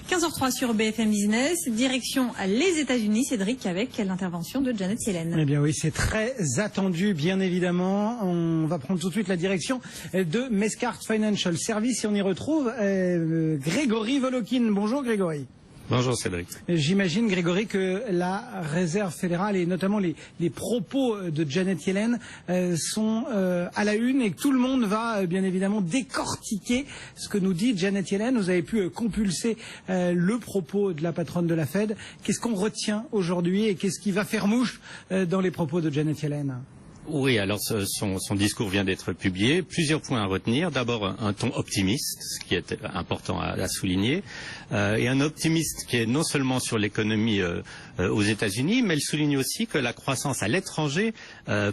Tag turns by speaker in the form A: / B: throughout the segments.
A: 15h03 sur BFM Business, direction les États-Unis, Cédric, avec l'intervention de Janet Yellen.
B: Eh bien oui, c'est très attendu, bien évidemment. On va prendre tout de suite la direction de Mescart Financial Services et on y retrouve Grégory Volokhin. Bonjour Grégory.
C: Bonjour Cédric.
B: J'imagine Grégory que la Réserve fédérale et notamment les propos de Janet Yellen sont à la une et que tout le monde va bien évidemment décortiquer ce que nous dit Janet Yellen. Vous avez pu compulser le propos de la patronne de la Fed. Qu'est-ce qu'on retient aujourd'hui et qu'est-ce qui va faire mouche dans les propos de Janet Yellen?
C: Oui, alors son discours vient d'être publié. Plusieurs points à retenir. D'abord, un ton optimiste, ce qui est important à souligner, et un optimiste qui est non seulement sur l'économie aux États-Unis, mais elle souligne aussi que la croissance à l'étranger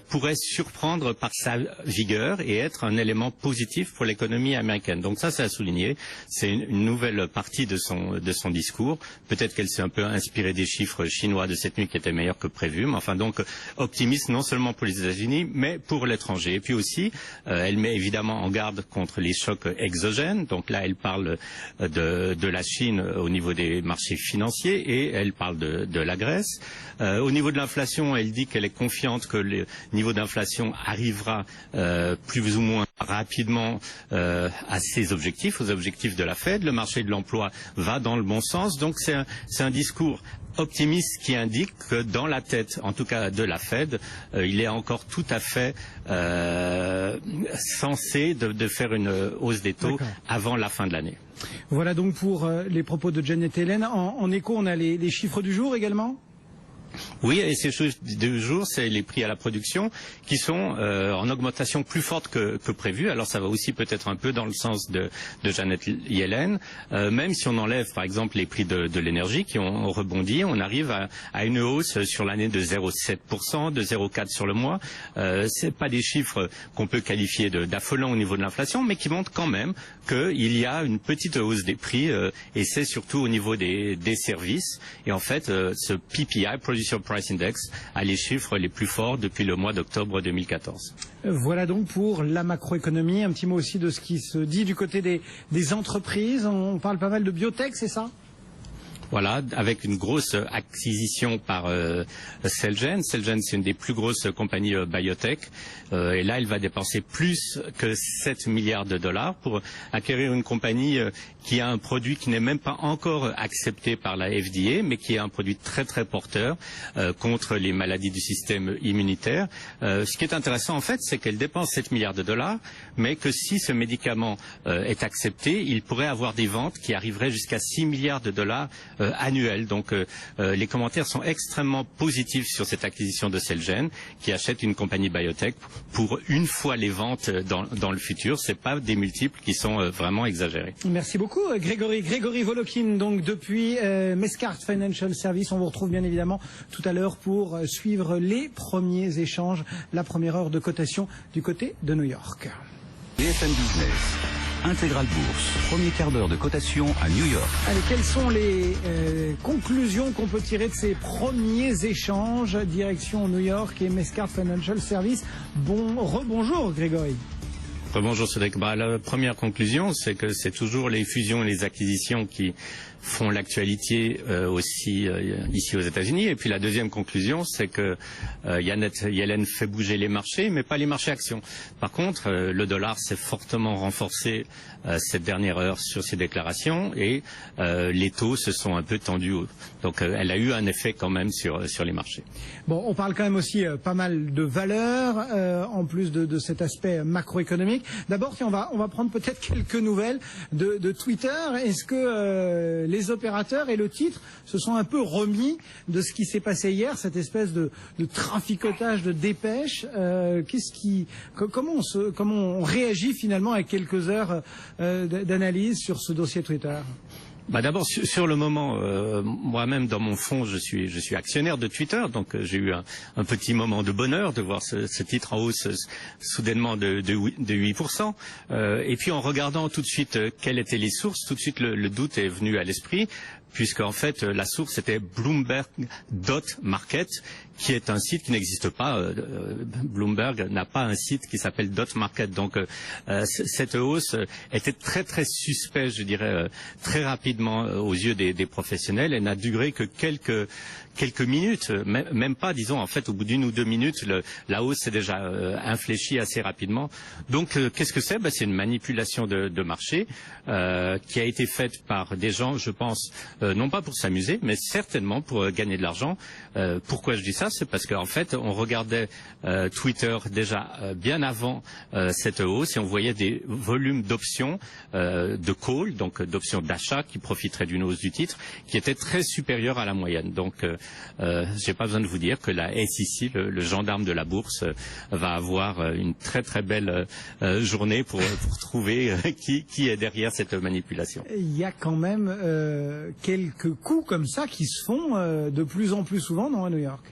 C: pourrait surprendre par sa vigueur et être un élément positif pour l'économie américaine. Donc ça, c'est à souligner. C'est une nouvelle partie de son discours. Peut-être qu'elle s'est un peu inspirée des chiffres chinois de cette nuit qui étaient meilleurs que prévu. Mais enfin, donc, optimiste non seulement pour les États-Unis, mais pour l'étranger. Et puis aussi, elle met évidemment en garde contre les chocs exogènes. Donc là, elle parle de la Chine au niveau des marchés financiers et elle parle de la Grèce. Au niveau de l'inflation, elle dit qu'elle est confiante que le niveau d'inflation arrivera plus ou moins rapidement à ses objectifs, aux objectifs de la Fed. Le marché de l'emploi va dans le bon sens. Donc c'est un discours optimiste qui indique que dans la tête, en tout cas de la Fed, il est encore tout à fait censé de faire une hausse des taux avant la fin de l'année.
B: Voilà donc pour les propos de Janet Yellen. En écho, on a les chiffres du jour également.
C: Oui, et ces chiffres du jour, c'est les prix à la production qui sont en augmentation plus forte que prévu. Alors ça va aussi peut-être un peu dans le sens de Janet Yellen. Même si on enlève par exemple les prix de l'énergie qui ont rebondi, on arrive à une hausse sur l'année de 0,7%, de 0,4% sur le mois. C'est pas des chiffres qu'on peut qualifier d'affolants au niveau de l'inflation, mais qui montrent quand même qu'il y a une petite hausse des prix et c'est surtout au niveau des services. Et en fait, ce PPI, Producer Price Index, a les chiffres les plus forts depuis le mois d'octobre 2014.
B: Voilà donc pour la macroéconomie. Un petit mot aussi de ce qui se dit du côté des entreprises. On parle pas mal de biotech, c'est ça ?
C: Voilà, avec une grosse acquisition par Celgene. Celgene, c'est une des plus grosses compagnies biotech. Et là, elle va dépenser plus que 7 milliards de dollars pour acquérir une compagnie qui a un produit qui n'est même pas encore accepté par la FDA, mais qui est un produit très très porteur contre les maladies du système immunitaire. Ce qui est intéressant en fait, c'est qu'elle dépense 7 milliards de dollars, mais que si ce médicament est accepté, il pourrait avoir des ventes qui arriveraient jusqu'à 6 milliards de dollars annuels. Donc les commentaires sont extrêmement positifs sur cette acquisition de Celgene, qui achète une compagnie biotech pour une fois les ventes dans le futur. C'est pas des multiples qui sont vraiment exagérés.
B: Merci beaucoup Grégory Volokhin, donc depuis Mescart Financial Services. On vous retrouve bien évidemment tout à l'heure pour suivre les premiers échanges, la première heure de cotation du côté de New York.
D: BFM Business, Intégrale Bourse, premier quart d'heure de cotation à New York.
B: Allez, quelles sont les conclusions qu'on peut tirer de ces premiers échanges direction New York et Mescart Financial Services? Rebonjour Grégory.
C: Bonjour Cédric. La première conclusion, c'est que c'est toujours les fusions et les acquisitions qui font l'actualité aussi ici aux États-Unis. Et puis la deuxième conclusion, c'est que Janet Yellen fait bouger les marchés, mais pas les marchés actions. Par contre, le dollar s'est fortement renforcé cette dernière heure sur ses déclarations et les taux se sont un peu tendus. Donc elle a eu un effet quand même sur les marchés.
B: Bon, on parle quand même aussi pas mal de valeurs en plus de cet aspect macroéconomique. D'abord, on va prendre peut-être quelques nouvelles de Twitter. Est-ce que les opérateurs et le titre se sont un peu remis de ce qui s'est passé hier, cette espèce de traficotage de dépêches? Comment on réagit finalement à quelques heures d'analyse sur ce dossier Twitter?
C: D'abord, sur le moment, moi-même, dans mon fonds, je suis actionnaire de Twitter, donc j'ai eu un petit moment de bonheur de voir ce titre en hausse soudainement de 8%. Et puis, en regardant tout de suite quelles étaient les sources, tout de suite le doute est venu à l'esprit. puisque en fait la source était Bloomberg.market, qui est un site qui n'existe pas. Bloomberg n'a pas un site qui s'appelle .market. Donc cette hausse était très très suspecte, je dirais, très rapidement aux yeux des professionnels. Elle n'a duré que quelques minutes, même pas, disons, en fait, au bout d'1 ou 2 minutes, la hausse s'est déjà infléchie assez rapidement. Donc, qu'est-ce que c'est? C'est une manipulation de marché qui a été faite par des gens, je pense, non pas pour s'amuser, mais certainement pour gagner de l'argent. Pourquoi je dis ça? C'est parce qu'en fait, on regardait Twitter déjà bien avant cette hausse et on voyait des volumes d'options de call, donc d'options d'achat qui profiteraient d'une hausse du titre, qui étaient très supérieures à la moyenne. Donc, j'ai pas besoin de vous dire que la SEC, le gendarme de la bourse, va avoir une très très belle journée pour trouver qui est derrière cette manipulation.
B: Il y a quand même quelques coups comme ça qui se font de plus en plus souvent à New York.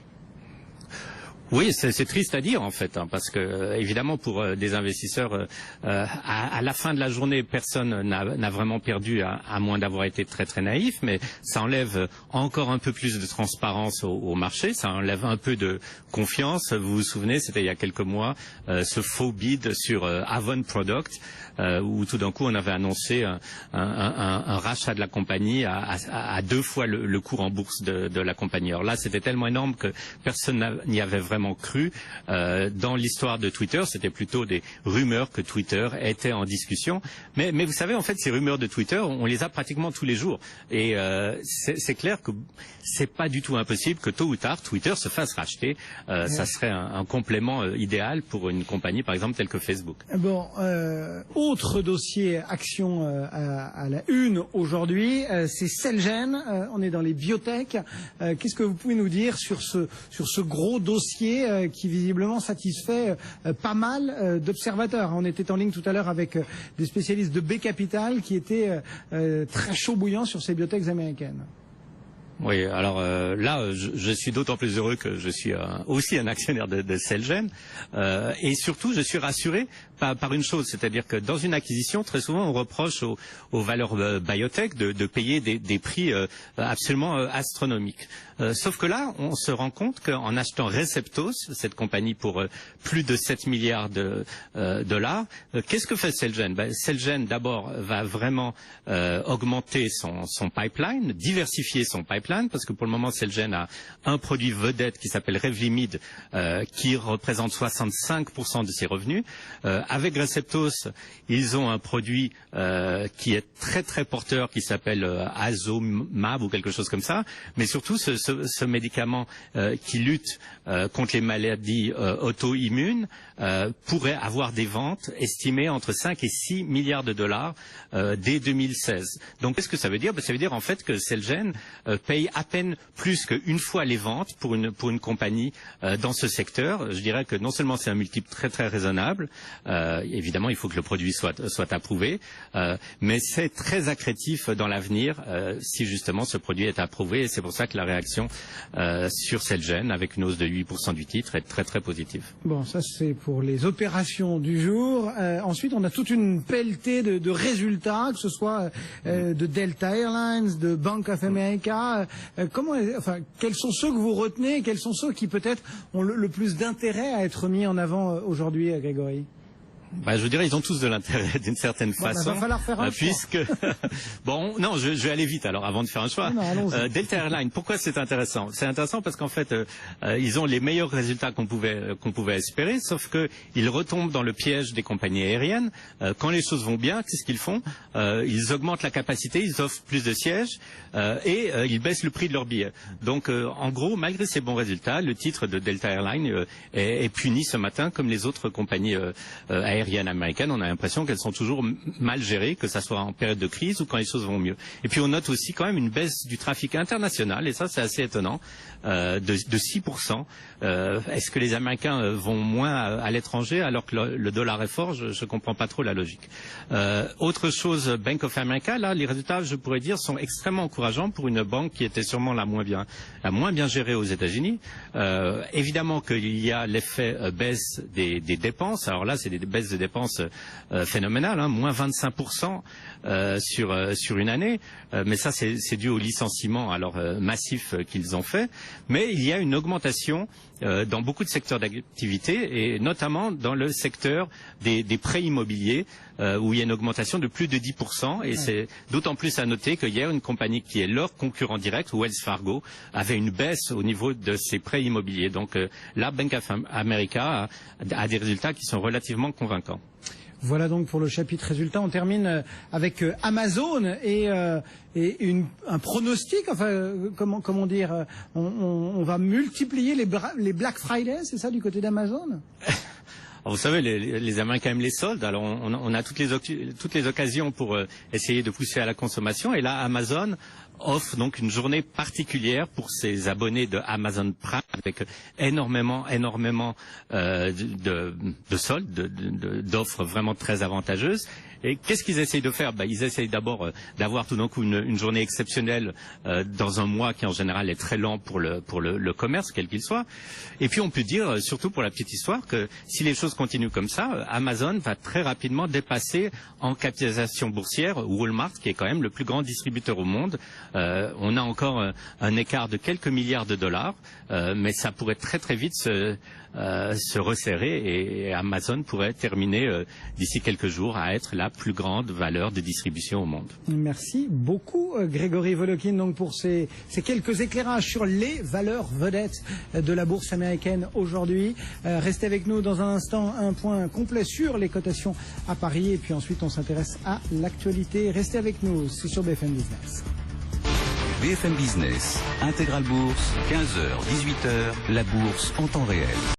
C: Oui, c'est triste à dire en fait, parce que évidemment pour des investisseurs, à la fin de la journée, personne n'a vraiment perdu, à moins d'avoir été très très naïf, mais ça enlève encore un peu plus de transparence au marché, ça enlève un peu de confiance. Vous vous souvenez, c'était il y a quelques mois, ce faux bid sur Avon Product, où tout d'un coup on avait annoncé un rachat de la compagnie à 2 fois le cours en bourse de la compagnie. Alors là, c'était tellement énorme que personne n'y avait vraiment cru. Dans l'histoire de Twitter, c'était plutôt des rumeurs que Twitter était en discussion. Mais vous savez, en fait, ces rumeurs de Twitter, on les a pratiquement tous les jours. Et c'est clair que c'est pas du tout impossible que tôt ou tard, Twitter se fasse racheter. Ça serait un complément idéal pour une compagnie, par exemple, telle que Facebook.
B: Bon, autre dossier action à la une aujourd'hui, c'est Celgene. On est dans les biotech. Qu'est-ce que vous pouvez nous dire sur ce gros dossier qui visiblement satisfait pas mal d'observateurs? On était en ligne tout à l'heure avec des spécialistes de B Capital qui étaient très chaud bouillants sur ces biotechs américaines.
C: Oui, alors là, je suis d'autant plus heureux que je suis aussi un actionnaire de Celgene, et surtout, je suis rassuré par une chose, c'est-à-dire que dans une acquisition, très souvent, on reproche aux valeurs biotech de payer des prix absolument astronomiques. Sauf que là, on se rend compte qu'en achetant Receptos, cette compagnie pour plus de 7 milliards de dollars, qu'est-ce que fait Celgene? Celgene, d'abord, va vraiment augmenter son pipeline, diversifier son pipeline, parce que pour le moment, Celgene a un produit vedette qui s'appelle Revlimid, qui représente 65% de ses revenus. Avec Receptos, ils ont un produit qui est très très porteur, qui s'appelle Azomab ou quelque chose comme ça, mais surtout ce médicament qui lutte contre les maladies auto-immunes pourrait avoir des ventes estimées entre 5 et 6 milliards de dollars dès 2016. Donc qu'est-ce que ça veut dire? Ça veut dire en fait que Celgene paye à peine plus qu'une fois les ventes pour une compagnie dans ce secteur. Je dirais que non seulement c'est un multiple très très raisonnable, évidemment il faut que le produit soit approuvé, mais c'est très accrétif dans l'avenir si justement ce produit est approuvé, et c'est pour ça que la réaction sur Celgene avec une hausse de 8% du titre est très très positive.
B: Bon, ça c'est pour les opérations du jour. Ensuite, on a toute une pelletée de résultats, que ce soit de Delta Airlines, de Bank of America. Quels sont ceux que vous retenez et quels sont ceux qui peut-être ont le plus d'intérêt à être mis en avant aujourd'hui, Grégory?
C: Je vous dirais, ils ont tous de l'intérêt d'une certaine façon.
B: Il va falloir faire un
C: puisque bon, non, je vais aller vite alors avant de faire un choix. Delta Airlines, pourquoi c'est intéressant? C'est intéressant parce qu'en fait, ils ont les meilleurs résultats qu'on pouvait espérer, sauf que ils retombent dans le piège des compagnies aériennes. Quand les choses vont bien, qu'est-ce qu'ils font? Ils augmentent la capacité, ils offrent plus de sièges et ils baissent le prix de leurs billets. Donc, en gros, malgré ces bons résultats, le titre de Delta Airlines est puni ce matin comme les autres compagnies aériennes américaines. On a l'impression qu'elles sont toujours mal gérées, que ça soit en période de crise ou quand les choses vont mieux. Et puis on note aussi quand même une baisse du trafic international, et ça c'est assez étonnant, de 6%. Est-ce que les Américains vont moins à l'étranger alors que le dollar est fort? Je ne comprends pas trop la logique. Autre chose, Bank of America, là les résultats, je pourrais dire, sont extrêmement encourageants pour une banque qui était sûrement la moins bien gérée aux États-Unis. Évidemment qu'il y a l'effet baisse des dépenses. Alors là, c'est des baisses de dépenses phénoménales, hein, moins 25% sur une année. Mais ça, c'est dû au licenciement alors massif qu'ils ont fait. Mais il y a une augmentation dans beaucoup de secteurs d'activité et notamment dans le secteur des prêts immobiliers où il y a une augmentation de plus de 10%. Et c'est d'autant plus à noter qu'hier, une compagnie qui est leur concurrent direct, Wells Fargo, avait une baisse au niveau de ses prêts immobiliers. Donc la Bank of America a des résultats qui sont relativement convaincants.
B: Voilà donc pour le chapitre résultats. On termine avec Amazon et un pronostic. Enfin, comment dire, on va multiplier les Black Friday, c'est ça, du côté d'Amazon?
C: Vous savez, les Américains aiment les soldes, alors on a toutes les occasions pour essayer de pousser à la consommation. Et là, Amazon offre donc une journée particulière pour ses abonnés de Amazon Prime avec énormément de soldes, d'offres vraiment très avantageuses. Et qu'est-ce qu'ils essayent de faire? Ils essayent d'abord d'avoir tout d'un coup une journée exceptionnelle dans un mois qui en général est très lent pour le commerce, quel qu'il soit. Et puis on peut dire, surtout pour la petite histoire, que si les choses continuent comme ça, Amazon va très rapidement dépasser en capitalisation boursière Walmart, qui est quand même le plus grand distributeur au monde. On a encore un écart de quelques milliards de dollars, mais ça pourrait très très vite se resserrer et Amazon pourrait terminer d'ici quelques jours à être la plus grande valeur de distribution au monde.
B: Merci beaucoup Grégory Volokin donc pour ces quelques éclairages sur les valeurs vedettes de la bourse américaine aujourd'hui. Restez avec nous dans un instant, un point complet sur les cotations à Paris et puis ensuite on s'intéresse à l'actualité. Restez avec nous, c'est sur BFM Business.
D: BFM Business, Intégral Bourse, 15h, 18h, la bourse en temps réel.